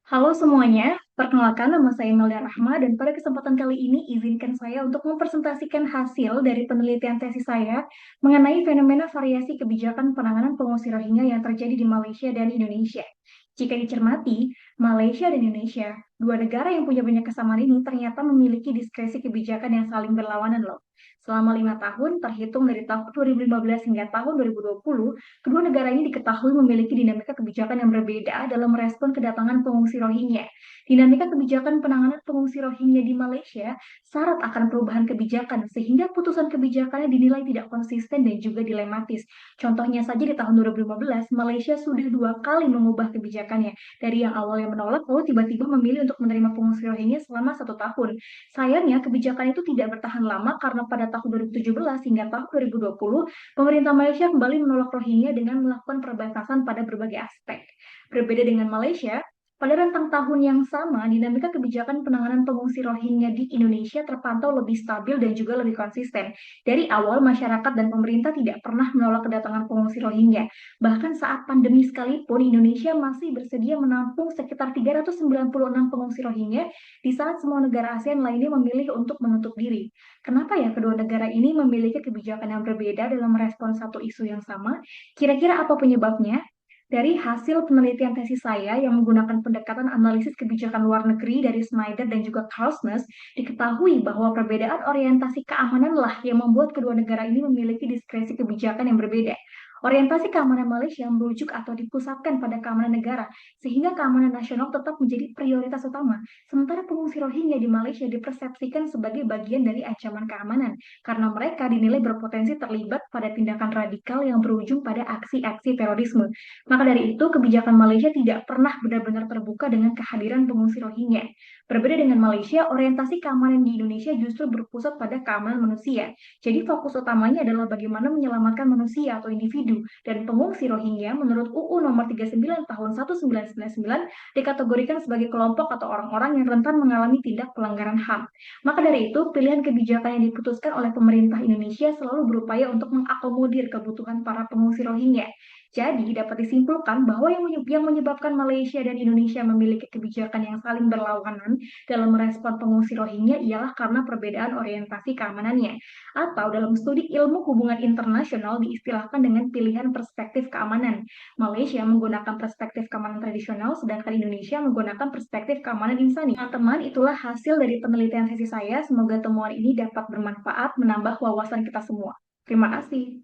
Halo semuanya, perkenalkan nama saya Melda Rahma dan pada kesempatan kali ini izinkan saya untuk mempresentasikan hasil dari penelitian tesis saya mengenai fenomena variasi kebijakan penanganan pengungsi Rohingya yang terjadi di Malaysia dan Indonesia. Jika dicermati, Malaysia dan Indonesia, dua negara yang punya banyak kesamaan ini ternyata memiliki diskresi kebijakan yang saling berlawanan loh. Selama 5 tahun, terhitung dari tahun 2015 hingga tahun 2020, kedua negara ini diketahui memiliki dinamika kebijakan yang berbeda dalam merespon kedatangan pengungsi Rohingya. Dinamika kebijakan penanganan pengungsi Rohingya di Malaysia syarat akan perubahan kebijakan, sehingga putusan kebijakannya dinilai tidak konsisten dan juga dilematis. Contohnya saja di tahun 2015, Malaysia sudah 2 kali mengubah kebijakannya, dari yang awalnya menolak lalu tiba-tiba memilih untuk menerima pengungsi Rohingya selama 1 tahun. Sayangnya, kebijakan itu tidak bertahan lama karena pada tahun 2017 hingga tahun 2020, pemerintah Malaysia kembali menolak Rohingya dengan melakukan perbatasan pada berbagai aspek. Berbeda dengan Malaysia, pada rentang tahun yang sama, dinamika kebijakan penanganan pengungsi Rohingya di Indonesia terpantau lebih stabil dan juga lebih konsisten. Dari awal, masyarakat dan pemerintah tidak pernah menolak kedatangan pengungsi Rohingya. Bahkan saat pandemi sekalipun, Indonesia masih bersedia menampung sekitar 396 pengungsi Rohingya di saat semua negara ASEAN lainnya memilih untuk menutup diri. Kenapa ya kedua negara ini memiliki kebijakan yang berbeda dalam merespon satu isu yang sama? Kira-kira apa penyebabnya? Dari hasil penelitian tesis saya yang menggunakan pendekatan analisis kebijakan luar negeri dari Snyder dan juga Carlsness, diketahui bahwa perbedaan orientasi keamananlah yang membuat kedua negara ini memiliki diskresi kebijakan yang berbeda. Orientasi keamanan Malaysia merujuk atau dipusatkan pada keamanan negara, sehingga keamanan nasional tetap menjadi prioritas utama. Sementara pengungsi Rohingya di Malaysia dipersepsikan sebagai bagian dari ancaman keamanan, karena mereka dinilai berpotensi terlibat pada tindakan radikal yang berujung pada aksi-aksi terorisme. Maka dari itu, kebijakan Malaysia tidak pernah benar-benar terbuka dengan kehadiran pengungsi Rohingya. Berbeda dengan Malaysia, orientasi keamanan di Indonesia justru berpusat pada keamanan manusia. Jadi fokus utamanya adalah bagaimana menyelamatkan manusia atau individu. Dan pengungsi Rohingya menurut UU nomor 39 tahun 1999 dikategorikan sebagai kelompok atau orang-orang yang rentan mengalami tindak pelanggaran HAM. Maka dari itu, pilihan kebijakan yang diputuskan oleh pemerintah Indonesia selalu berupaya untuk mengakomodir kebutuhan para pengungsi Rohingya. Jadi, dapat disimpulkan bahwa yang menyebabkan Malaysia dan Indonesia memiliki kebijakan yang saling berlawanan dalam merespon pengungsi Rohingya ialah karena perbedaan orientasi keamanannya. Atau dalam studi ilmu hubungan internasional diistilahkan dengan pilihan perspektif keamanan. Malaysia menggunakan perspektif keamanan tradisional, sedangkan Indonesia menggunakan perspektif keamanan insani. Teman-teman, itulah hasil dari penelitian sesi saya. Semoga temuan ini dapat bermanfaat menambah wawasan kita semua. Terima kasih.